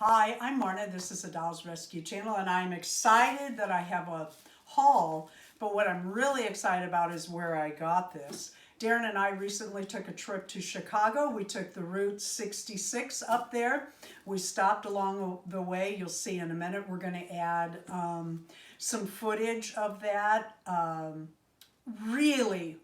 Hi, I'm Marna. This is the Dolls Rescue Channel, and I'm excited that I have a haul, but what I'm really excited about is where I got this. Darren and I recently took a trip to Chicago. We took the Rt66 up there. We stopped along the way. You'll see in a minute. We're going to add some footage of that. Really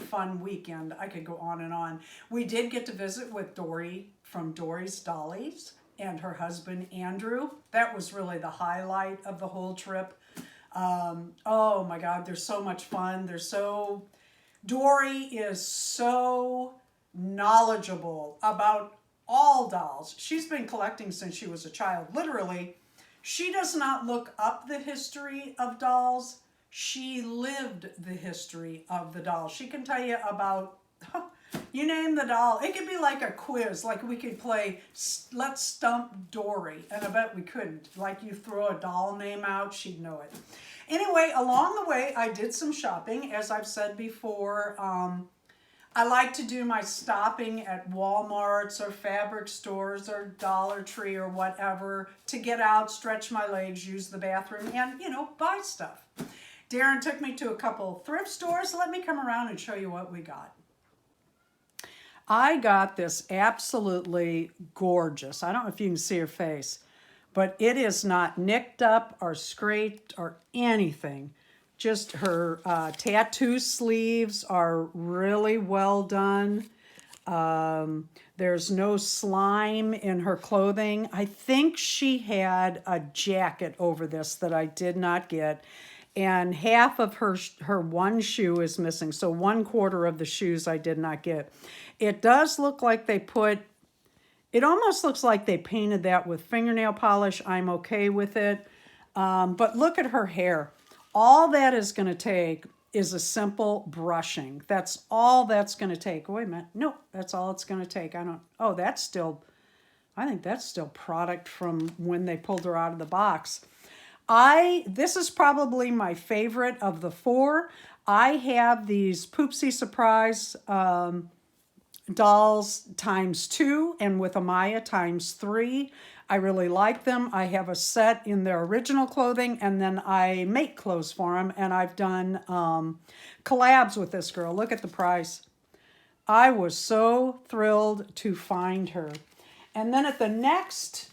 fun weekend. I could go on and on. We did get to visit with Dory from Dory's Dollies and her husband Andrew. That was really the highlight of the whole trip. Oh my God, they're so much fun. Dory is so knowledgeable about all dolls. She's been collecting since she was a child. Literally, she does not look up the history of dolls. She lived the history of the doll. She can tell you about, you name the doll. It could be like a quiz, like we could play Let's Stump Dory, and I bet we couldn't. Like you throw a doll name out, she'd know it. Anyway, along the way, I did some shopping. As I've said before, I like to do my stopping at Walmarts or fabric stores or Dollar Tree or whatever to get out, stretch my legs, use the bathroom, and, buy stuff. Darren took me to a couple thrift stores. Let me come around and show you what we got. I got this absolutely gorgeous. I don't know if you can see her face, but it is not nicked up or scraped or anything. Just her tattoo sleeves are really well done. There's no slime in her clothing. I think she had a jacket over this that I did not get. And half of her one shoe is missing. So 1/4 of the shoes I did not get. It does look like it almost looks like they painted that with fingernail polish. I'm okay with it. But look at her hair. All that is going to take is a simple brushing. That's all that's going to take. Wait a minute. No, that's all it's going to take. I think that's still product from when they pulled her out of the box. This is probably my favorite of the four. I have these Poopsie Surprise dolls ×2 and with Amaya ×3. I really like them. I have a set in their original clothing and then I make clothes for them, and I've done collabs with this girl. Look at the price. I was so thrilled to find her. And then at the next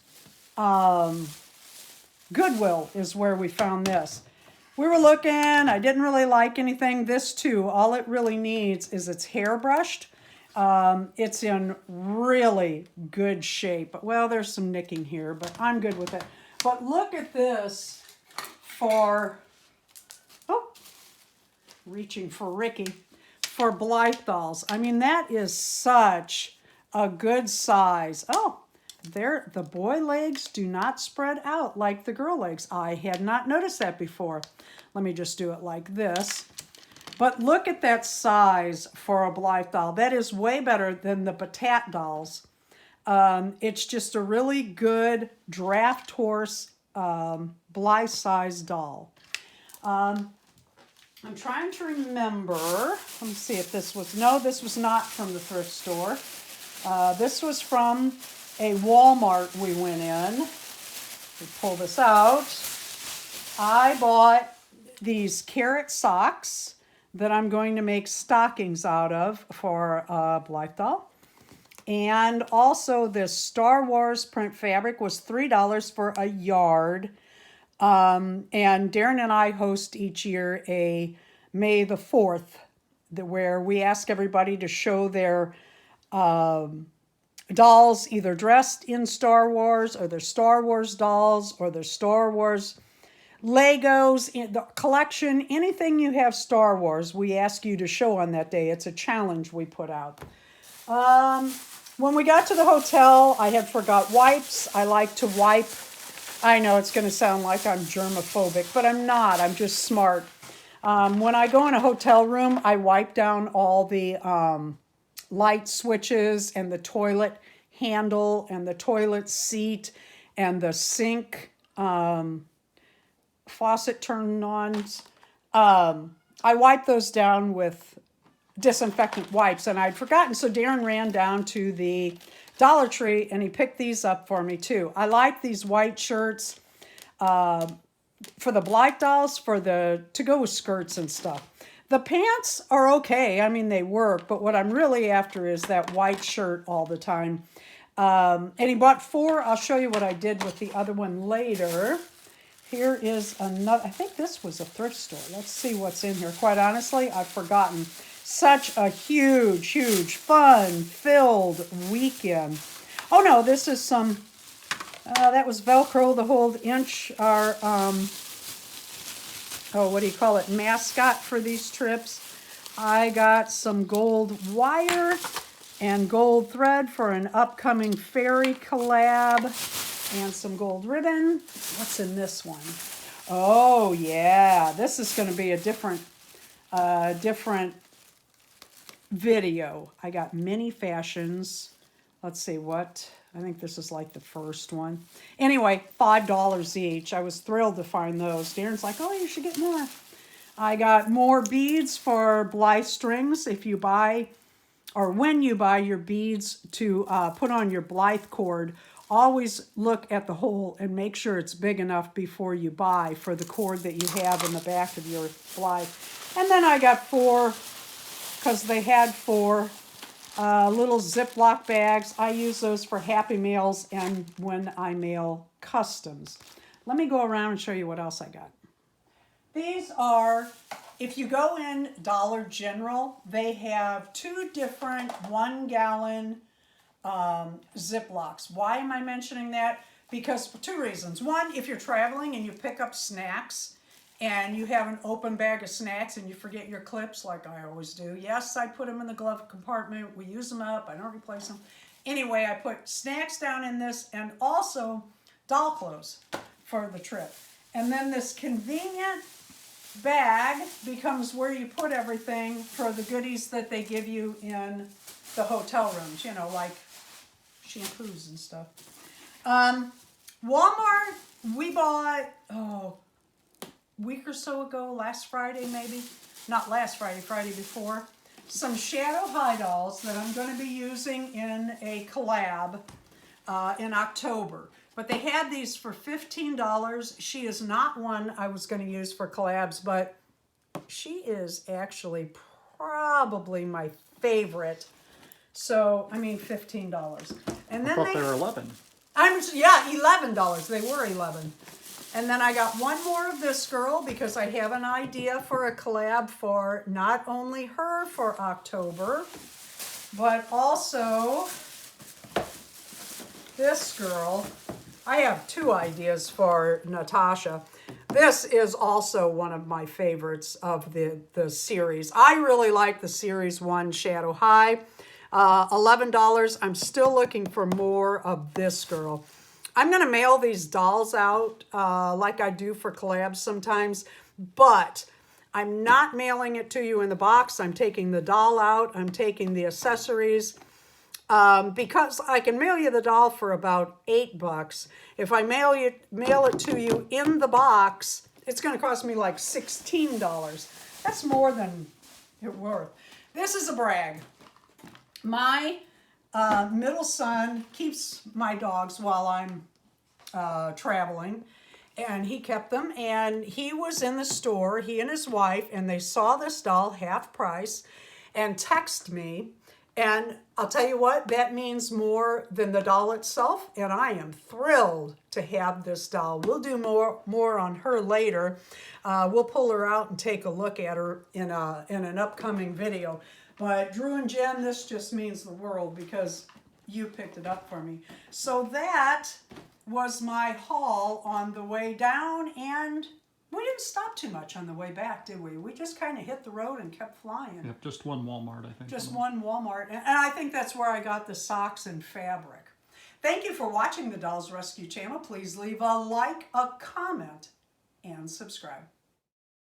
Goodwill is where we found this. We were looking, I didn't really like anything. This too, all it really needs is it's hairbrushed. It's in really good shape. Well, there's some nicking here, but I'm good with it. But look at this reaching for Ricky, for Blythe dolls. I mean, that is such a good size. Oh, the boy legs do not spread out like the girl legs. I had not noticed that before. Let me just do it like this. But look at that size for a Blythe doll. That is way better than the Batat dolls. It's just a really good draft horse Blythe size doll. I'm trying to remember. Let me see if this was not from the thrift store. This was from a Walmart we went in. We pull this out. I bought these carrot socks that I'm going to make stockings out of for Blythe doll. And also this Star Wars print fabric was $3 for a yard. And Darren and I host each year a May the 4th, where we ask everybody to show their dolls either dressed in Star Wars or their Star Wars dolls or their Star Wars Legos, in the collection, anything you have Star Wars, we ask you to show on that day. It's a challenge we put out. When we got to the hotel, I had forgot wipes. I like to wipe. I know it's going to sound like I'm germophobic, but I'm not. I'm just smart. When I go in a hotel room, I wipe down all the light switches and the toilet handle and the toilet seat and the sink faucet turn-ons. I wipe those down with disinfectant wipes, and I'd forgotten. So Darren ran down to the Dollar Tree, and he picked these up for me too. I like these white shirts for the Blythe dolls, to go with skirts and stuff. The pants are okay. I mean, they work, but what I'm really after is that white shirt all the time. And he bought 4. I'll show you what I did with the other one later. Here is another. I think this was a thrift store. Let's see what's in here. Quite honestly, I've forgotten. Such a huge, huge, fun-filled weekend. Oh no, this is some, that was Velcro, the whole inch, our, what do you call it, mascot for these trips. I got some gold wire and gold thread for an upcoming fairy collab, and some gold ribbon. What's in this one? Oh yeah, this is going to be a different video. I got mini fashions. Let's see what, I think this is like the first one. Anyway, $5 each. I was thrilled to find those. Darren's like, oh, you should get more. I got more beads for Blythe strings. If you buy, or when you buy your beads to put on your Blythe cord, always look at the hole and make sure it's big enough before you buy for the cord that you have in the back of your Blythe. And then I got 4, because they had 4 little Ziploc bags. I use those for Happy Mails and when I mail customs. Let me go around and show you what else I got. These are, if you go in Dollar General, they have 2 different 1-gallon Ziplocs. Why am I mentioning that? Because for 2 reasons. One, if you're traveling and you pick up snacks and you have an open bag of snacks and you forget your clips like I always do. Yes, I put them in the glove compartment. We use them up. I don't replace them. Anyway, I put snacks down in this and also doll clothes for the trip. And then this convenient bag becomes where you put everything for the goodies that they give you in the hotel rooms, you know, like shampoos and stuff. Walmart, we bought, week or so ago, last Friday maybe, not last Friday, Friday before, some Shadow High dolls that I'm going to be using in a collab in October. But they had these for $15. She is not one I was going to use for collabs, but she is actually probably my favorite. So, I mean, $15. And then I thought they were 11. Yeah, $11. They were 11. And then I got one more of this girl because I have an idea for a collab for not only her for October, but also this girl. I have 2 ideas for Natasha. This is also one of my favorites of the series. I really like the series 1 Shadow High. $11. I'm still looking for more of this girl. I'm going to mail these dolls out like I do for collabs sometimes, but I'm not mailing it to you in the box. I'm taking the doll out. I'm taking the accessories because I can mail you the doll for about $8. If I mail it to you in the box, it's going to cost me like $16. That's more than it's worth. This is a brag. My middle son keeps my dogs while I'm traveling, and he kept them, and he was in the store, he and his wife, and they saw this doll half price and texted me, and I'll tell you what, that means more than the doll itself, and I am thrilled to have this doll. We'll do more on her later. We'll pull her out and take a look at her in an upcoming video. But Drew and Jen, this just means the world because you picked it up for me. So that was my haul on the way down, and we didn't stop too much on the way back, did we? We just kind of hit the road and kept flying. Yep, just one Walmart, I think. Just one Walmart, and I think that's where I got the socks and fabric. Thank you for watching the Dolls Rescue channel. Please leave a like, a comment, and subscribe.